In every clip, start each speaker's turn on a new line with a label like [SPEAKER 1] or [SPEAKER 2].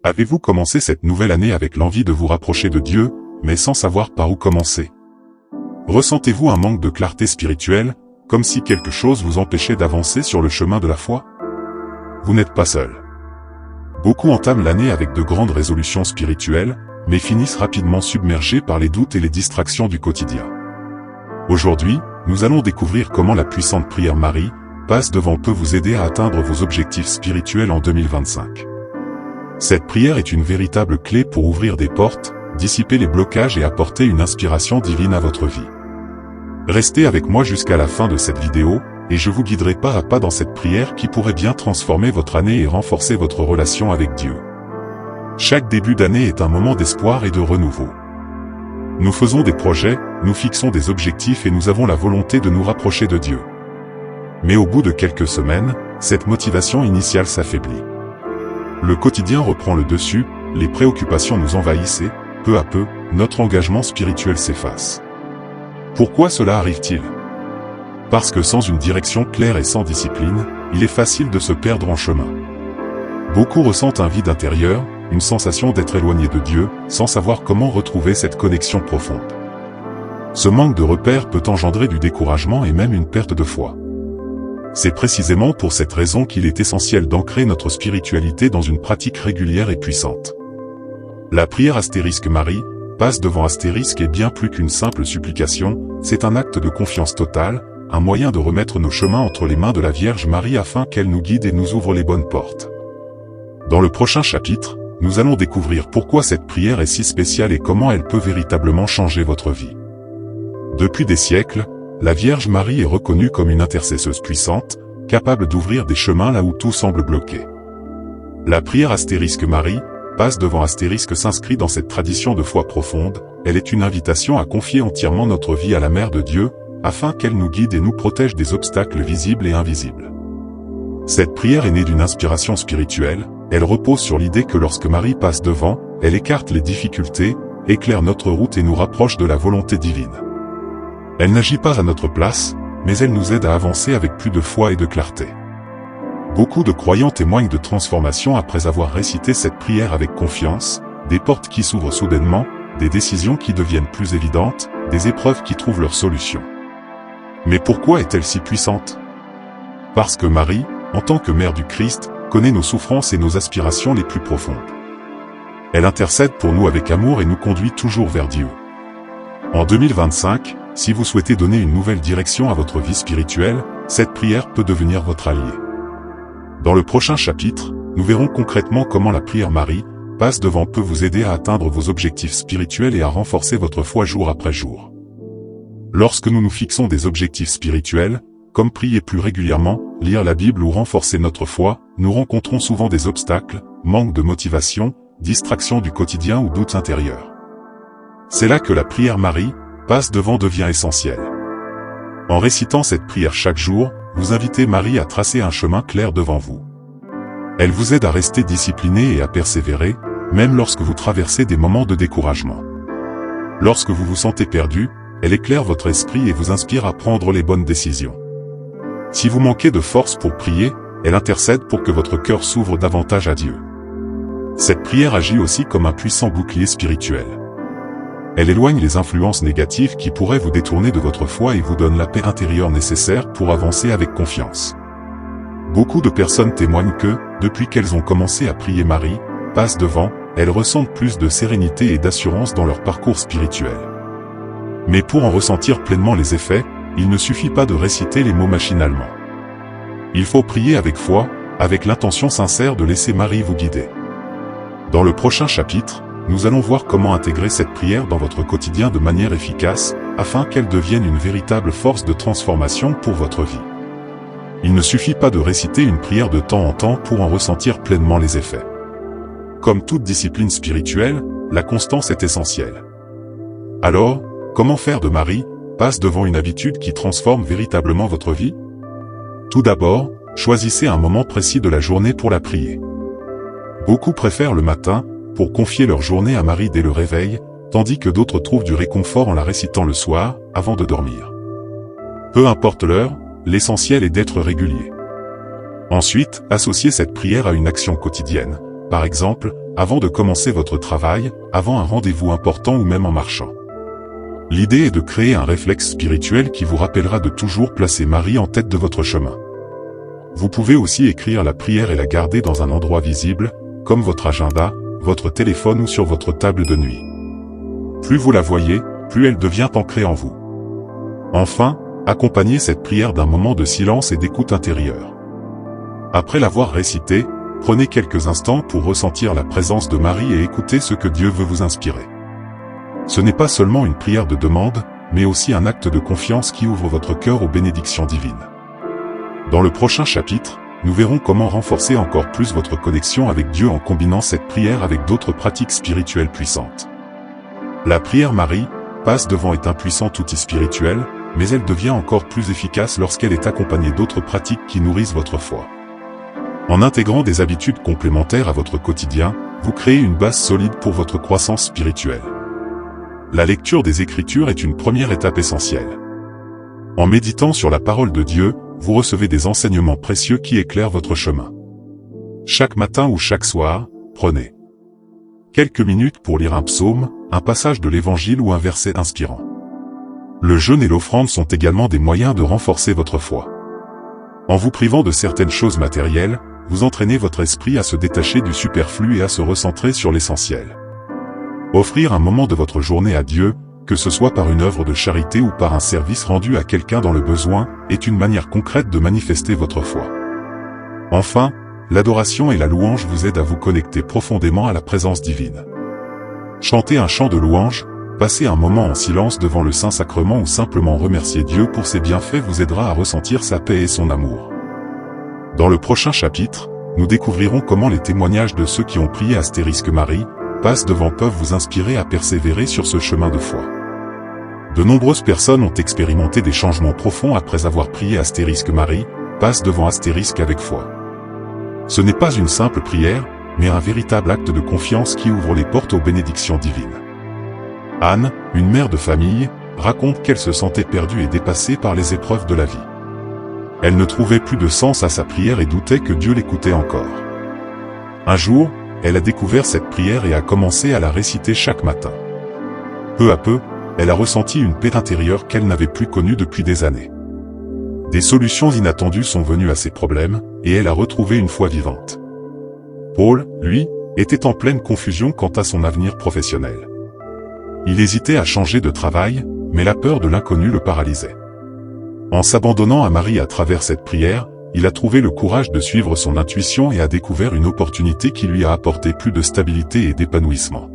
[SPEAKER 1] Avez-vous commencé cette nouvelle année avec l'envie de vous rapprocher de Dieu, mais sans savoir par où commencer? Ressentez-vous un manque de clarté spirituelle, comme si quelque chose vous empêchait d'avancer sur le chemin de la foi? Vous n'êtes pas seul. Beaucoup entament l'année avec de grandes résolutions spirituelles, mais finissent rapidement submergés par les doutes et les distractions du quotidien. Aujourd'hui, nous allons découvrir comment la puissante prière Marie, passe devant peut vous aider à atteindre vos objectifs spirituels en 2025. Cette prière est une véritable clé pour ouvrir des portes, dissiper les blocages et apporter une inspiration divine à votre vie. Restez avec moi jusqu'à la fin de cette vidéo, et je vous guiderai pas à pas dans cette prière qui pourrait bien transformer votre année et renforcer votre relation avec Dieu. Chaque début d'année est un moment d'espoir et de renouveau. Nous faisons des projets, nous fixons des objectifs et nous avons la volonté de nous rapprocher de Dieu. Mais au bout de quelques semaines, cette motivation initiale s'affaiblit. Le quotidien reprend le dessus, les préoccupations nous envahissent et, peu à peu, notre engagement spirituel s'efface. Pourquoi cela arrive-t-il? Parce que sans une direction claire et sans discipline, il est facile de se perdre en chemin. Beaucoup ressentent un vide intérieur, une sensation d'être éloigné de Dieu, sans savoir comment retrouver cette connexion profonde. Ce manque de repères peut engendrer du découragement et même une perte de foi. C'est précisément pour cette raison qu'il est essentiel d'ancrer notre spiritualité dans une pratique régulière et puissante. La prière Marie, passe devant est bien plus qu'une simple supplication, c'est un acte de confiance totale, un moyen de remettre nos chemins entre les mains de la Vierge Marie afin qu'elle nous guide et nous ouvre les bonnes portes. Dans le prochain chapitre, nous allons découvrir pourquoi cette prière est si spéciale et comment elle peut véritablement changer votre vie. Depuis des siècles, la Vierge Marie est reconnue comme une intercesseuse puissante, capable d'ouvrir des chemins là où tout semble bloqué. La prière Marie, passe devant s'inscrit dans cette tradition de foi profonde, elle est une invitation à confier entièrement notre vie à la Mère de Dieu, afin qu'elle nous guide et nous protège des obstacles visibles et invisibles. Cette prière est née d'une inspiration spirituelle, elle repose sur l'idée que lorsque Marie passe devant, elle écarte les difficultés, éclaire notre route et nous rapproche de la volonté divine. Elle n'agit pas à notre place, mais elle nous aide à avancer avec plus de foi et de clarté. Beaucoup de croyants témoignent de transformation après avoir récité cette prière avec confiance, des portes qui s'ouvrent soudainement, des décisions qui deviennent plus évidentes, des épreuves qui trouvent leur solution. Mais pourquoi est-elle si puissante? Parce que Marie, en tant que mère du Christ, connaît nos souffrances et nos aspirations les plus profondes. Elle intercède pour nous avec amour et nous conduit toujours vers Dieu. En 2025, si vous souhaitez donner une nouvelle direction à votre vie spirituelle, cette prière peut devenir votre allié. Dans le prochain chapitre, nous verrons concrètement comment la prière Marie, passe devant peut vous aider à atteindre vos objectifs spirituels et à renforcer votre foi jour après jour. Lorsque nous nous fixons des objectifs spirituels, comme prier plus régulièrement, lire la Bible ou renforcer notre foi, nous rencontrons souvent des obstacles, manque de motivation, distraction du quotidien ou doutes intérieurs. C'est là que la prière Marie, passe devant devient essentielle. En récitant cette prière chaque jour, vous invitez Marie à tracer un chemin clair devant vous. Elle vous aide à rester discipliné et à persévérer, même lorsque vous traversez des moments de découragement. Lorsque vous vous sentez perdu, elle éclaire votre esprit et vous inspire à prendre les bonnes décisions. Si vous manquez de force pour prier, elle intercède pour que votre cœur s'ouvre davantage à Dieu. Cette prière agit aussi comme un puissant bouclier spirituel. Elle éloigne les influences négatives qui pourraient vous détourner de votre foi et vous donne la paix intérieure nécessaire pour avancer avec confiance. Beaucoup de personnes témoignent que, depuis qu'elles ont commencé à prier Marie, passe devant, elles ressentent plus de sérénité et d'assurance dans leur parcours spirituel. Mais pour en ressentir pleinement les effets, il ne suffit pas de réciter les mots machinalement. Il faut prier avec foi, avec l'intention sincère de laisser Marie vous guider. Dans le prochain chapitre, nous allons voir comment intégrer cette prière dans votre quotidien de manière efficace, afin qu'elle devienne une véritable force de transformation pour votre vie. Il ne suffit pas de réciter une prière de temps en temps pour en ressentir pleinement les effets. Comme toute discipline spirituelle, la constance est essentielle. Alors, comment faire de Marie, passe devant une habitude qui transforme véritablement votre vie? Tout d'abord, choisissez un moment précis de la journée pour la prier. Beaucoup préfèrent le matin, pour confier leur journée à Marie dès le réveil, tandis que d'autres trouvent du réconfort en la récitant le soir, avant de dormir. Peu importe l'heure, l'essentiel est d'être régulier. Ensuite, associez cette prière à une action quotidienne. Par exemple, avant de commencer votre travail, avant un rendez-vous important ou même en marchant. L'idée est de créer un réflexe spirituel qui vous rappellera de toujours placer Marie en tête de votre chemin. Vous pouvez aussi écrire la prière et la garder dans un endroit visible, comme votre agenda, votre téléphone ou sur votre table de nuit. Plus vous la voyez, plus elle devient ancrée en vous. Enfin, accompagnez cette prière d'un moment de silence et d'écoute intérieure. Après l'avoir récitée, prenez quelques instants pour ressentir la présence de Marie et écouter ce que Dieu veut vous inspirer. Ce n'est pas seulement une prière de demande, mais aussi un acte de confiance qui ouvre votre cœur aux bénédictions divines. Dans le prochain chapitre, nous verrons comment renforcer encore plus votre connexion avec Dieu en combinant cette prière avec d'autres pratiques spirituelles puissantes. La prière Marie, passe devant est un puissant outil spirituel, mais elle devient encore plus efficace lorsqu'elle est accompagnée d'autres pratiques qui nourrissent votre foi. En intégrant des habitudes complémentaires à votre quotidien, vous créez une base solide pour votre croissance spirituelle. La lecture des Écritures est une première étape essentielle. En méditant sur la parole de Dieu, vous recevez des enseignements précieux qui éclairent votre chemin. Chaque matin ou chaque soir, prenez quelques minutes pour lire un psaume, un passage de l'Évangile ou un verset inspirant. Le jeûne et l'offrande sont également des moyens de renforcer votre foi. En vous privant de certaines choses matérielles, vous entraînez votre esprit à se détacher du superflu et à se recentrer sur l'essentiel. Offrir un moment de votre journée à Dieu, que ce soit par une œuvre de charité ou par un service rendu à quelqu'un dans le besoin, est une manière concrète de manifester votre foi. Enfin, l'adoration et la louange vous aident à vous connecter profondément à la présence divine. Chanter un chant de louange, passer un moment en silence devant le Saint-Sacrement ou simplement remercier Dieu pour ses bienfaits vous aidera à ressentir sa paix et son amour. Dans le prochain chapitre, nous découvrirons comment les témoignages de ceux qui ont prié Marie, passe devant peuvent vous inspirer à persévérer sur ce chemin de foi. De nombreuses personnes ont expérimenté des changements profonds après avoir prié Marie, passe devant avec foi. Ce n'est pas une simple prière, mais un véritable acte de confiance qui ouvre les portes aux bénédictions divines. Anne, une mère de famille, raconte qu'elle se sentait perdue et dépassée par les épreuves de la vie. Elle ne trouvait plus de sens à sa prière et doutait que Dieu l'écoutait encore. Un jour, elle a découvert cette prière et a commencé à la réciter chaque matin. Peu à peu, elle a ressenti une paix intérieure qu'elle n'avait plus connue depuis des années. Des solutions inattendues sont venues à ses problèmes, et elle a retrouvé une foi vivante. Paul, lui, était en pleine confusion quant à son avenir professionnel. Il hésitait à changer de travail, mais la peur de l'inconnu le paralysait. En s'abandonnant à Marie à travers cette prière, il a trouvé le courage de suivre son intuition et a découvert une opportunité qui lui a apporté plus de stabilité et d'épanouissement.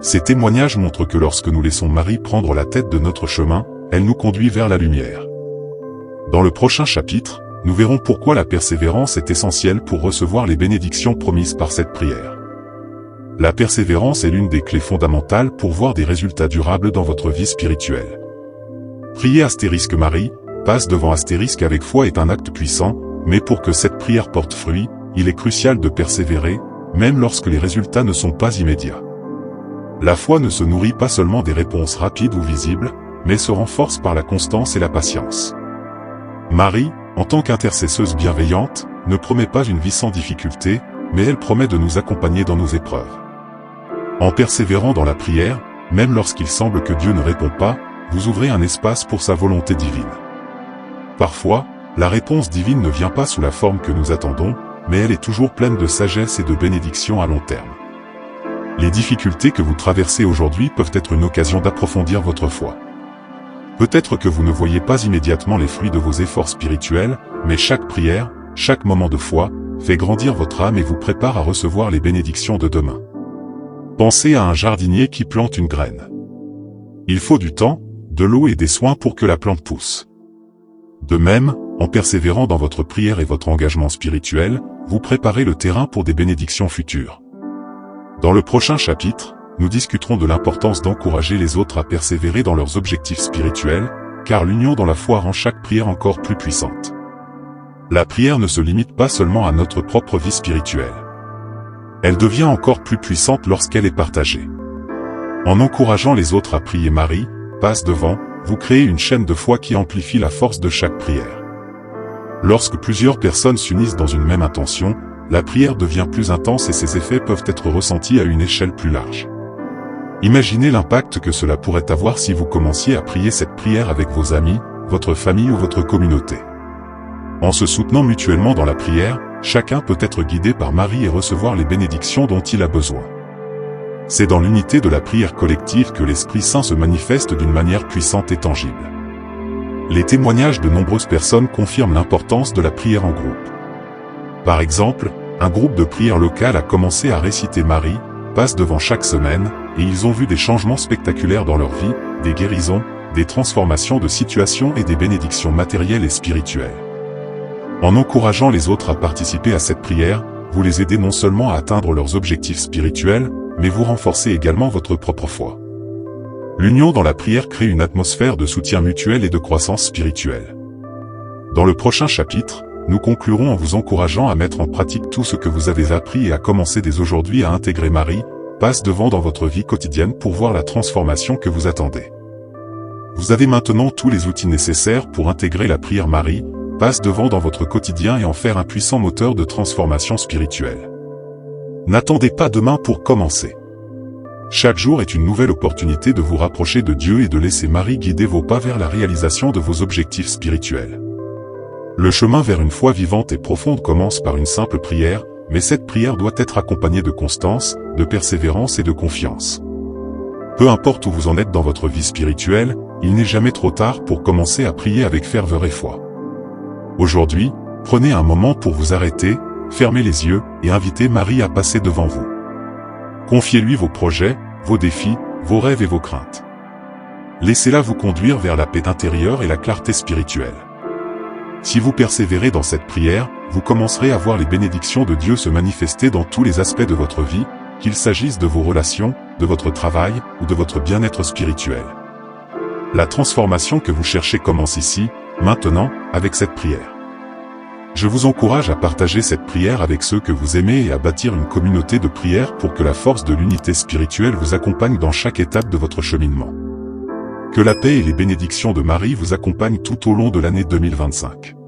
[SPEAKER 1] Ces témoignages montrent que lorsque nous laissons Marie prendre la tête de notre chemin, elle nous conduit vers la lumière. Dans le prochain chapitre, nous verrons pourquoi la persévérance est essentielle pour recevoir les bénédictions promises par cette prière. La persévérance est l'une des clés fondamentales pour voir des résultats durables dans votre vie spirituelle. Prier Marie, passe devant avec foi est un acte puissant, mais pour que cette prière porte fruit, il est crucial de persévérer, même lorsque les résultats ne sont pas immédiats. La foi ne se nourrit pas seulement des réponses rapides ou visibles, mais se renforce par la constance et la patience. Marie, en tant qu'intercesseuse bienveillante, ne promet pas une vie sans difficulté, mais elle promet de nous accompagner dans nos épreuves. En persévérant dans la prière, même lorsqu'il semble que Dieu ne répond pas, vous ouvrez un espace pour sa volonté divine. Parfois, la réponse divine ne vient pas sous la forme que nous attendons, mais elle est toujours pleine de sagesse et de bénédictions à long terme. Les difficultés que vous traversez aujourd'hui peuvent être une occasion d'approfondir votre foi. Peut-être que vous ne voyez pas immédiatement les fruits de vos efforts spirituels, mais chaque prière, chaque moment de foi, fait grandir votre âme et vous prépare à recevoir les bénédictions de demain. Pensez à un jardinier qui plante une graine. Il faut du temps, de l'eau et des soins pour que la plante pousse. De même, en persévérant dans votre prière et votre engagement spirituel, vous préparez le terrain pour des bénédictions futures. Dans le prochain chapitre, nous discuterons de l'importance d'encourager les autres à persévérer dans leurs objectifs spirituels, car l'union dans la foi rend chaque prière encore plus puissante. La prière ne se limite pas seulement à notre propre vie spirituelle. Elle devient encore plus puissante lorsqu'elle est partagée. En encourageant les autres à prier Marie, passe devant, vous créez une chaîne de foi qui amplifie la force de chaque prière. Lorsque plusieurs personnes s'unissent dans une même intention, la prière devient plus intense et ses effets peuvent être ressentis à une échelle plus large. Imaginez l'impact que cela pourrait avoir si vous commenciez à prier cette prière avec vos amis, votre famille ou votre communauté. En se soutenant mutuellement dans la prière, chacun peut être guidé par Marie et recevoir les bénédictions dont il a besoin. C'est dans l'unité de la prière collective que l'Esprit Saint se manifeste d'une manière puissante et tangible. Les témoignages de nombreuses personnes confirment l'importance de la prière en groupe. Par exemple, un groupe de prière local a commencé à réciter Marie, passe devant chaque semaine, et ils ont vu des changements spectaculaires dans leur vie, des guérisons, des transformations de situations et des bénédictions matérielles et spirituelles. En encourageant les autres à participer à cette prière, vous les aidez non seulement à atteindre leurs objectifs spirituels, mais vous renforcez également votre propre foi. L'union dans la prière crée une atmosphère de soutien mutuel et de croissance spirituelle. Dans le prochain chapitre, nous conclurons en vous encourageant à mettre en pratique tout ce que vous avez appris et à commencer dès aujourd'hui à intégrer Marie, passe devant dans votre vie quotidienne pour voir la transformation que vous attendez. Vous avez maintenant tous les outils nécessaires pour intégrer la prière Marie, passe devant dans votre quotidien et en faire un puissant moteur de transformation spirituelle. N'attendez pas demain pour commencer. Chaque jour est une nouvelle opportunité de vous rapprocher de Dieu et de laisser Marie guider vos pas vers la réalisation de vos objectifs spirituels. Le chemin vers une foi vivante et profonde commence par une simple prière, mais cette prière doit être accompagnée de constance, de persévérance et de confiance. Peu importe où vous en êtes dans votre vie spirituelle, il n'est jamais trop tard pour commencer à prier avec ferveur et foi. Aujourd'hui, prenez un moment pour vous arrêter, fermez les yeux et invitez Marie à passer devant vous. Confiez-lui vos projets, vos défis, vos rêves et vos craintes. Laissez-la vous conduire vers la paix intérieure et la clarté spirituelle. Si vous persévérez dans cette prière, vous commencerez à voir les bénédictions de Dieu se manifester dans tous les aspects de votre vie, qu'il s'agisse de vos relations, de votre travail ou de votre bien-être spirituel. La transformation que vous cherchez commence ici, maintenant, avec cette prière. Je vous encourage à partager cette prière avec ceux que vous aimez et à bâtir une communauté de prière pour que la force de l'unité spirituelle vous accompagne dans chaque étape de votre cheminement. Que la paix et les bénédictions de Marie vous accompagnent tout au long de l'année 2025.